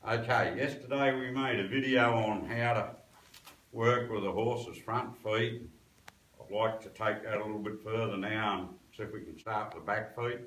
Okay, yesterday we made a video on how to work with a horse's front feet. I'd like to take that a little bit further now and see if we can start with the back feet.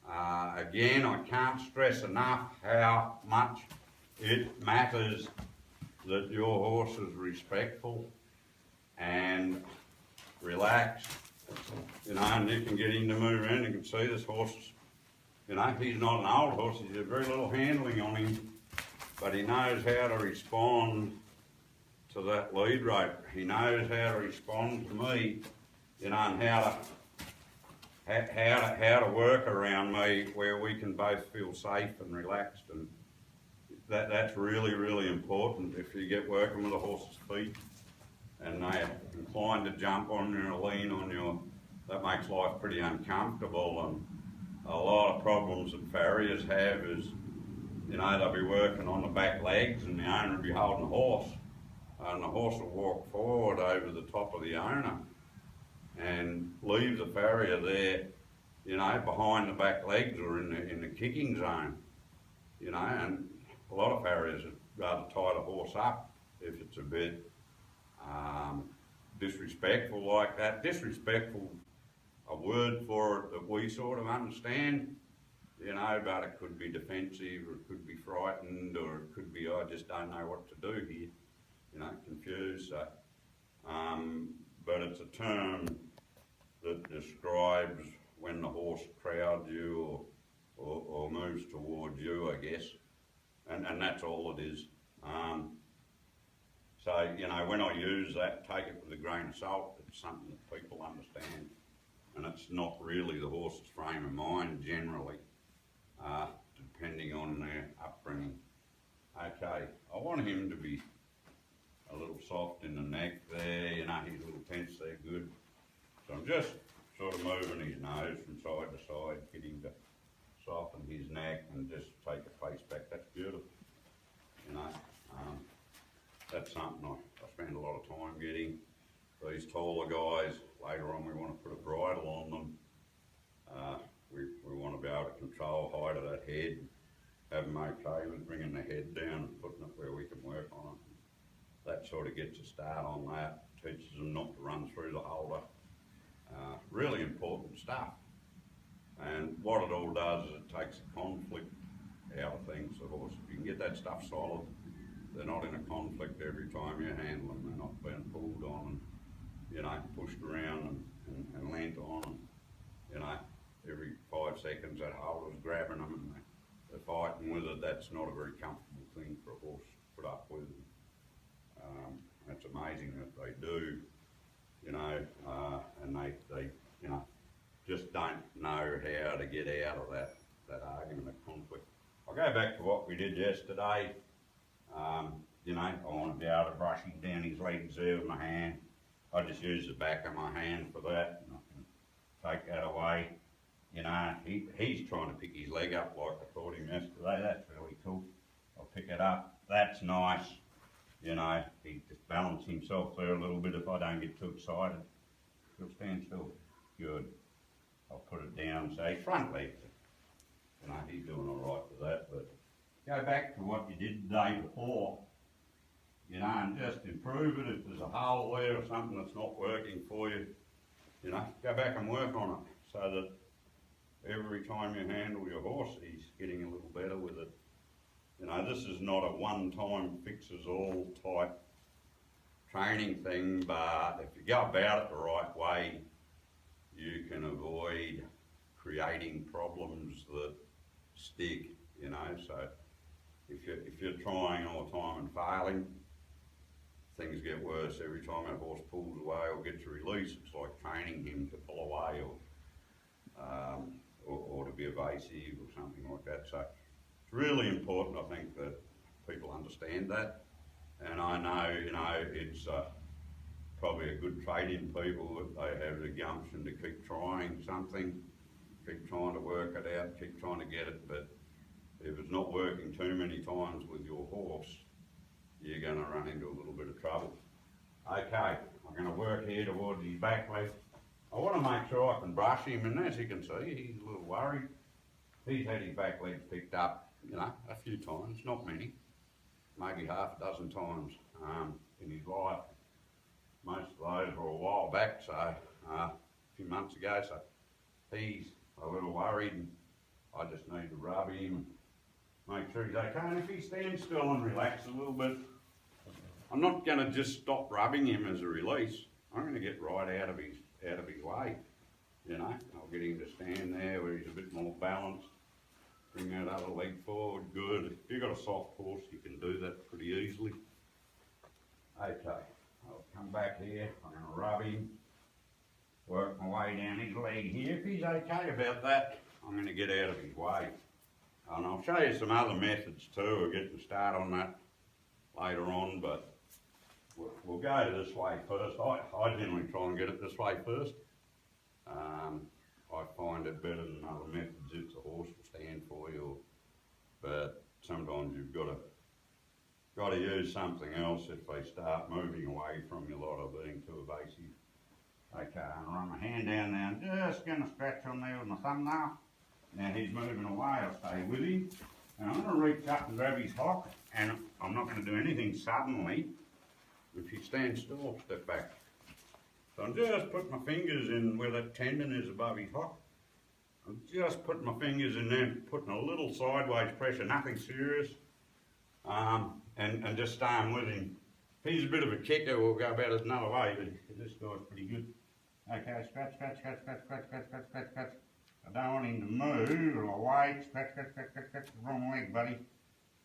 Again, I can't stress enough how much it matters that your horse is respectful and relaxed, and you can get him to move around. You can see this horse, he's not an old horse, he's got very little handling on him, but he knows how to respond to that lead rope. He knows how to respond to me, and how to work around me where we can both feel safe and relaxed, and that's really, really important. If you get working with a horse's feet and they're inclined to jump on you or lean on you, that makes life pretty uncomfortable. And a lot of problems that farriers have is, they'll be working on the back legs and the owner will be holding the horse, and the horse will walk forward over the top of the owner and leave the farrier there, behind the back legs or in the kicking zone, and a lot of farriers would rather tie the horse up if it's a bit disrespectful like that. Disrespectful, a word for it that we sort of understand, but it could be defensive, or it could be frightened, or it could be, I just don't know what to do here, confused. So, but it's a term that describes when the horse crowds you or moves towards you, I guess, and that's all it is. So, when I use that, take it with a grain of salt. It's something that people understand, and it's not really the horse's frame of mind generally, depending on their upbringing. Okay, I want him to be a little soft in the neck there, his little tense there, good. So I'm just sort of moving his nose from side to side, get him to soften his neck and just take the face back. That's beautiful, that's something I spend a lot of time getting. These taller guys, later on we want to put a bridle on them. We want to be able to control height of that head, have them okay with bringing the head down and putting it where we can work on it. That sort of gets a start on that, teaches them not to run through the holder. Really important stuff. And what it all does is it takes the conflict out of things. The horse, if you can get that stuff solid, they're not in a conflict every time you handle them. They're not being pulled on and, pushed around and leant on. And, every 5 seconds that holder's grabbing them and they're fighting with it. That's not a very comfortable thing for a horse to put up with. It's amazing that they do, and they just don't know how to get out of that argument, that conflict. I'll go back to what we did yesterday. I want to be able to brush him down his legs there with my hand. I just use the back of my hand for that, and I can take that away. He's trying to pick his leg up like I taught him yesterday. That's really cool. I'll pick it up. That's nice. He just balances himself there a little bit if I don't get too excited. He'll stand still. Good. I'll put it down, say front leg. He's doing all right with that, but go back to what you did the day before, and just improve it. If there's a hole there or something that's not working for you, go back and work on it so that every time you handle your horse, he's getting a little better with it. This is not a one-time fixes-all type training thing, but if you go about it the right way, you can avoid creating problems that stick, So if you're trying all the time and failing, things get worse. Every time a horse pulls away or gets a release, it's like training him to pull away or to be evasive or something like that. So it's really important, I think, that people understand that. And I know, it's probably a good trait in people that they have the gumption to keep trying something, keep trying to work it out, keep trying to get it. But if it's not working too many times with your horse, you're going to run into a little bit of trouble. Okay, I'm going to work here towards his back leg. I want to make sure I can brush him, and as you can see, he's a little worried. He's had his back legs picked up. you know, a few times, not many, maybe half a dozen times in his life. Most of those were a while back, so a few months ago, so he's a little worried and I just need to rub him and make sure he's okay. And if he stands still and relaxes a little bit, I'm not going to just stop rubbing him as a release. I'm going to get right out of his way, you know. I'll get him to stand there where he's a bit more balanced. Bring that other leg forward, good. If you've got a soft horse, you can do that pretty easily. Okay, I'll come back here, I'm going to rub him, work my way down his leg here. If he's okay about that, I'm going to get out of his way. And I'll show you some other methods too. We're getting started on that later on, but we'll go this way first. I generally try and get it this way first. I find it better than other methods if the horse will stand for you, but sometimes you've got to use something else if they start moving away from you, like of being too evasive. Okay, I'm gonna run my hand down there. I'm just gonna scratch on there with my thumbnail. Now he's moving away, I'll stay with him. And I'm gonna reach up and grab his hock, and I'm not gonna do anything suddenly. If he stands still, I'll step back. So I'm just putting my fingers in where that tendon is above his hock. I'm just putting my fingers in there, putting a little sideways pressure, nothing serious. And just staying with him. If he's a bit of a kicker, we'll go about it another way, but this guy's pretty good. Okay, scratch, scratch, scratch, scratch, scratch, scratch, scratch, scratch, scratch. I don't want him to move or away. Scratch, scratch, scratch, scratch, scratch. Wrong leg, buddy.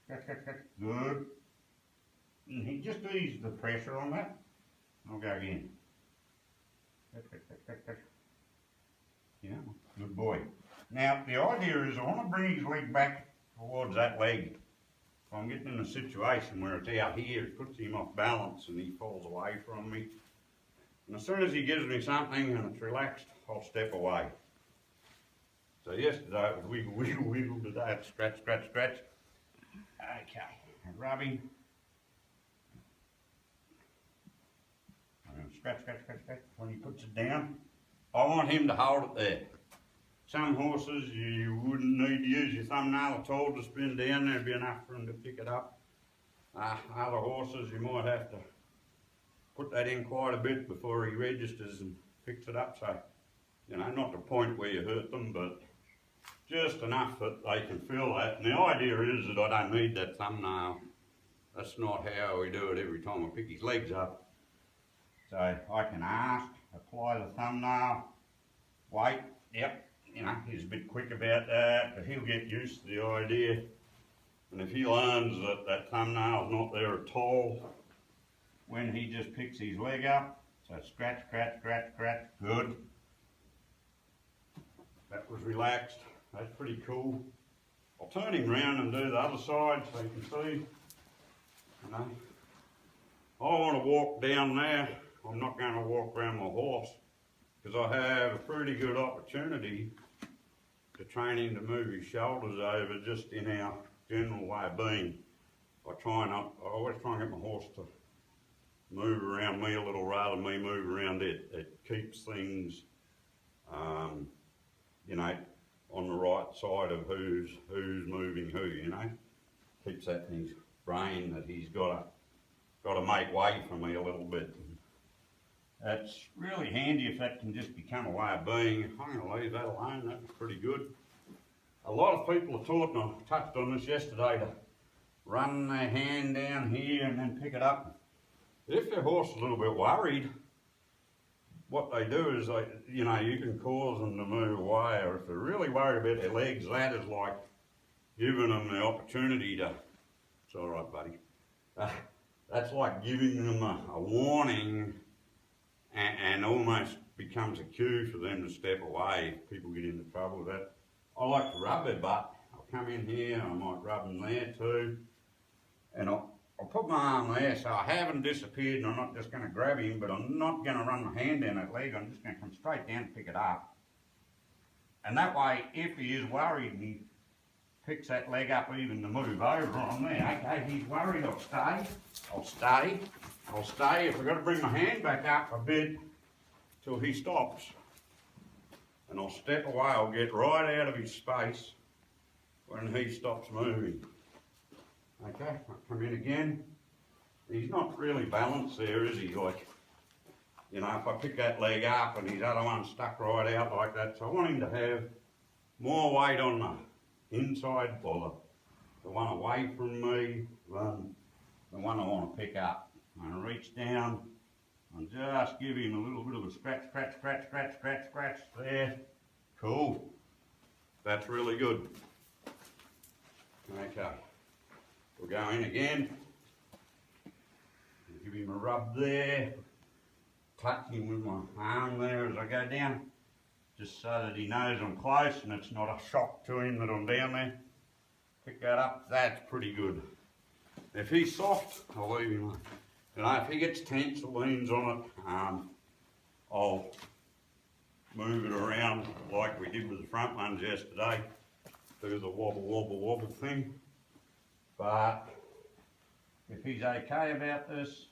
Scratch, scratch, scratch. Good. And he just ease the pressure on that. I'll go again. Scratch, scratch, scratch, scratch, scratch. Yeah, good boy. Now, the idea is I want to bring his leg back towards that leg. If I'm getting in a situation where it's out here, it puts him off balance and he falls away from me. And as soon as he gives me something and it's relaxed, I'll step away. So yesterday it was wiggle, wiggle, wiggle. Today it's scratch, scratch, scratch. Okay, and rubbing. I'm going to scratch, scratch, scratch, scratch. When he puts it down, I want him to hold it there. Some horses you wouldn't need to use your thumbnail at all to spin down, there'd be enough for him to pick it up. Other horses you might have to put that in quite a bit before he registers and picks it up. So, you know, not the point where you hurt them, but just enough that they can feel that. And the idea is that I don't need that thumbnail. That's not how we do it every time I pick his legs up. So I can ask, apply the thumbnail, wait, yep. You know, he's a bit quick about that, but he'll get used to the idea. And if he learns that that thumbnail's not there at all, when he just picks his leg up, so scratch, scratch, scratch, scratch, good. That was relaxed, that's pretty cool. I'll turn him round and do the other side so you can see. You know, I want to walk down there. I'm not going to walk around my horse, because I have a pretty good opportunity to train him to move his shoulders over just in our general way of being. I always try and get my horse to move around me a little rather than me move around it. It keeps things, you know, on the right side of who's moving who, you know. Keeps that in his brain that he's got to make way for me a little bit. That's really handy if that can just become a way of being. I'm going to leave that alone, that was pretty good. A lot of people are taught, and I touched on this yesterday, to run their hand down here and then pick it up. If their horse is a little bit worried, what they do is you know, you can cause them to move away, or if they're really worried about their legs, that is like giving them the opportunity to, it's all right, buddy. That's like giving them a warning, and almost becomes a cue for them to step away if people get into trouble with that. I like to rub their butt. I'll come in here, I might rub them there too, and I'll put my arm there so I haven't disappeared, and I'm not just going to grab him, but I'm not going to run my hand down that leg, I'm just going to come straight down and pick it up. And that way, if he is worried and he picks that leg up even to move over on there, okay, he's worried, I'll stay. If I've got to bring my hand back up a bit till he stops, and I'll step away, I'll get right out of his space, when he stops moving. Okay, I come in again. He's not really balanced there, is he? Like, you know, if I pick that leg up and his other one stuck right out like that, so I want him to have more weight on the inside or the one away from me than the one I want to pick up. I'm going to reach down and just give him a little bit of a scratch, scratch, scratch, scratch, scratch, scratch there. Cool. That's really good. Okay. We'll go in again. Give him a rub there. Touch him with my arm there as I go down, just so that he knows I'm close and it's not a shock to him that I'm down there. Pick that up. That's pretty good. If he's soft, I'll leave him. You know, if he gets tense or leans on it, I'll move it around like we did with the front ones yesterday. Do the wobble, wobble, wobble thing. But if he's okay about this,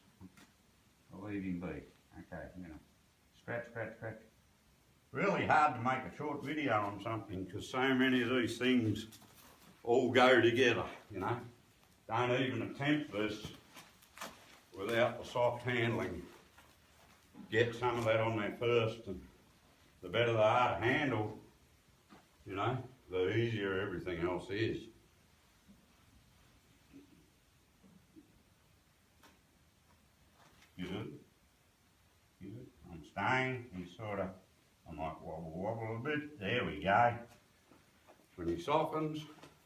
I'll leave him be. Okay, I'm gonna scratch, scratch, scratch. Really hard to make a short video on something because so many of these things all go together, you know. Don't even attempt this without the soft handling. Get some of that on there first, and the better they are to handle, you know, the easier everything else is. Good. Good. I'm staying. He's sort of, I might wobble, wobble a bit. There we go. When he softens,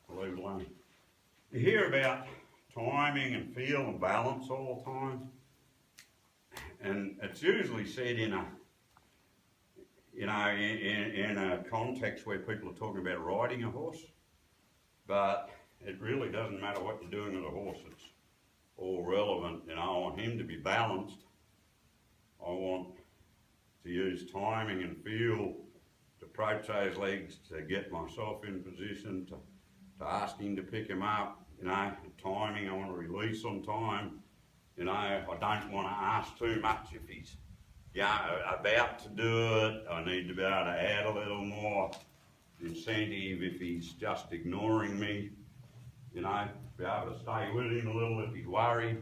I'll leave it alone. You hear about timing and feel and balance all the time, and it's usually said in a, you know, in a context where people are talking about riding a horse, but it really doesn't matter what you're doing with a horse. It's all relevant. You know, I want him to be balanced. I want to use timing and feel to approach those legs, to get myself in position, to ask him to pick him up. You know, timing, I want to release on time. You know, I don't want to ask too much if he's, yeah, about to do it. I need to be able to add a little more incentive if he's just ignoring me. You know, be able to stay with him a little if he's worried,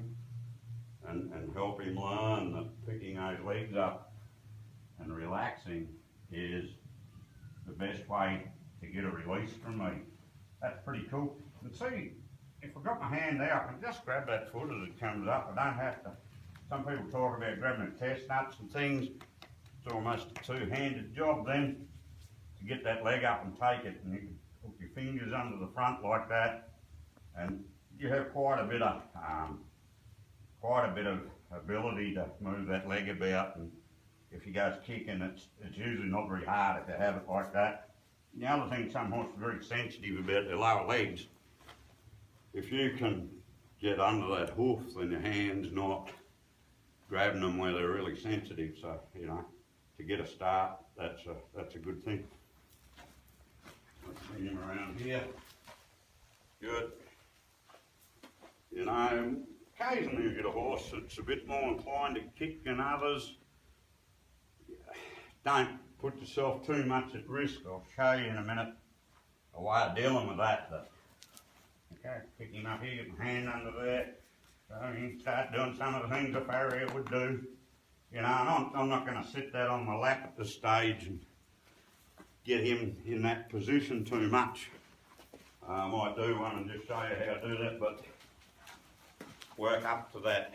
and help him learn that picking those legs up and relaxing is the best way to get a release from me. That's pretty cool. And see, if I've got my hand out, I can just grab that foot as it comes up. I don't have to. Some people talk about grabbing the chestnuts and things. It's almost a two-handed job then to get that leg up and take it. And you can hook your fingers under the front like that, and you have quite a bit of ability to move that leg about. And if he goes kicking, it's usually not very hard if you have it like that. And the other thing, some horses are very sensitive about their lower legs. If you can get under that hoof, then your hand's not grabbing them where they're really sensitive. So, you know, to get a start, that's a good thing. Let's bring him around here. Good. You know, occasionally you get a horse that's a bit more inclined to kick than others. Don't put yourself too much at risk. I'll show you in a minute a way of dealing with that. Okay, pick him up here, get my hand under there. So you can start doing some of the things a farrier would do. You know, and I'm not going to sit that on my lap at this stage and get him in that position too much. I might do one and just show you how to do that, but work up to that.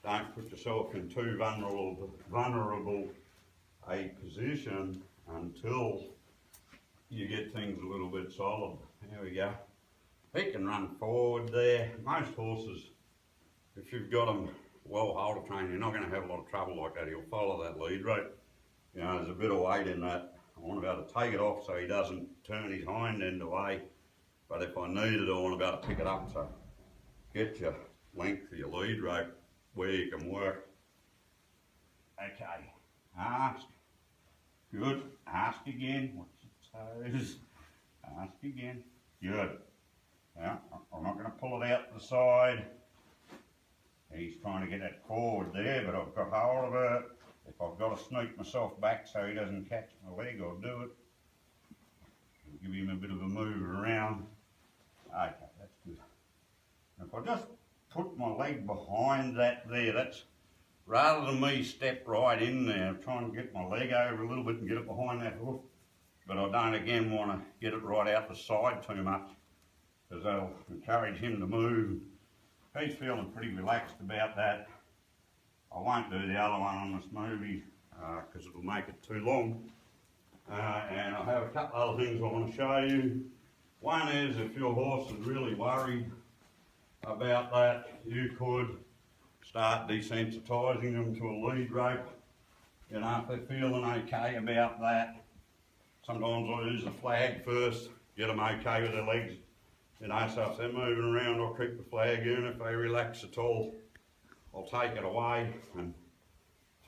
Don't put yourself in too vulnerable a position until you get things a little bit solid. There we go. He can run forward there. Most horses, if you've got them well halter trained, you're not going to have a lot of trouble like that. He'll follow that lead rope. You know, there's a bit of weight in that. I want to be able to take it off so he doesn't turn his hind end away. But if I need it, I want to be able to pick it up. So get your length of your lead rope where you can work. Okay, ask. Good. Ask again. Watch your toes. Ask again. Good. Now, I'm not going to pull it out the side. He's trying to get that forward there, but I've got hold of it. If I've got to sneak myself back so he doesn't catch my leg, I'll do it. give him a bit of a move around. Okay, that's good. If I just put my leg behind that there, that's rather than me step right in there, try and get my leg over a little bit and get it behind that hoof. But I don't again want to get it right out the side too much, because that'll encourage him to move. He's feeling pretty relaxed about that. I won't do the other one on this movie because it'll make it too long. And I have a couple other things I want to show you. One is, if your horse is really worried about that, you could start desensitising them to a lead rope. You know, if they're feeling okay about that. Sometimes I use the flag first, get them okay with their legs. You know, so if they're moving around, I'll keep the flag in. If they relax at all, I'll take it away and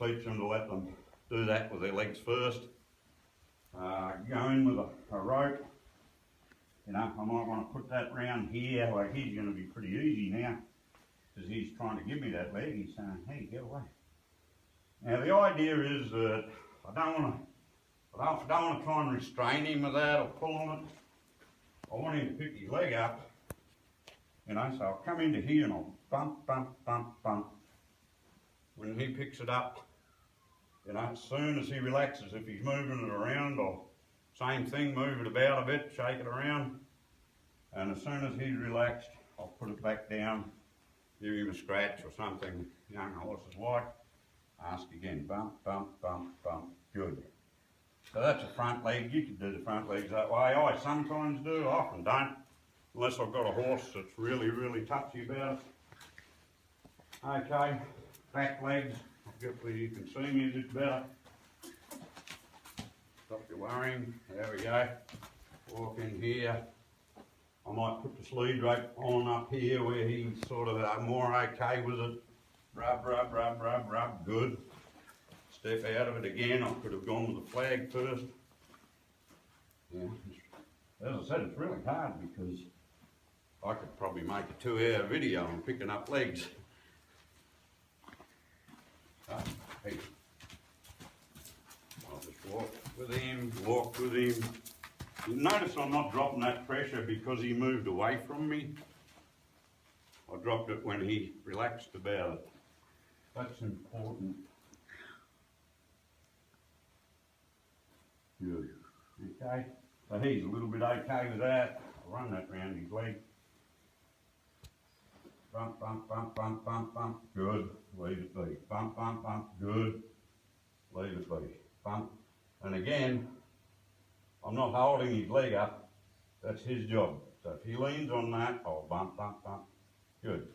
teach them to let them do that with their legs first. Go in with a rope. You know, I might want to put that round here. Like, he's going to be pretty easy now because he's trying to give me that leg. He's saying, hey, get away. Now the idea is that I don't want to try and restrain him with that or pull on it. I want him to pick his leg up. You know, so I'll come into here and I'll bump, bump, bump, bump. When he picks it up, you know, as soon as he relaxes, if he's moving it around, I'll same thing, move it about a bit, shake it around. And as soon as he's relaxed, I'll put it back down, give him a scratch or something young horses like. Ask again, bump, bump, bump, bump, good. So that's a front leg. You can do the front legs that way. I sometimes do, I often don't, unless I've got a horse that's really, really touchy about it. Okay, back legs. Hopefully you can see me a bit better. Stop your worrying. There we go. Walk in here. I might put this lead rope on up here where he's sort of more okay with it. Rub, rub, rub, rub, rub. Good. Step out of it again. I could have gone with the flag first. Yeah. As I said, it's really hard because I could probably make a 2-hour video on picking up legs. Hey. I'll just walk with him, walk with him. You notice I'm not dropping that pressure because he moved away from me. I dropped it when he relaxed about it. That's important. Good. Okay, so he's a little bit okay with that. I'll run that round his leg. Bump, bump, bump, bump, bump, bump. Good. Leave it be. Bump, bump, bump. Good. Leave it be. Bump. And again, I'm not holding his leg up. That's his job. So if he leans on that, I'll bump, bump, bump. Good.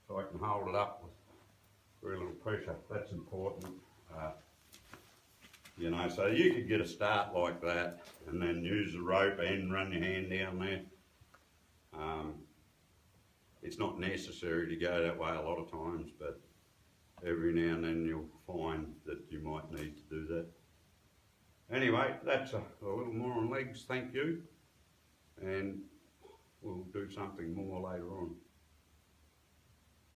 So I can hold it up with very little pressure. That's important. You know, so you could get a start like that and then use the rope and run your hand down there. It's not necessary to go that way a lot of times, but every now and then you'll find that you might need to do that. Anyway, that's a little more on legs, thank you. And we'll do something more later on.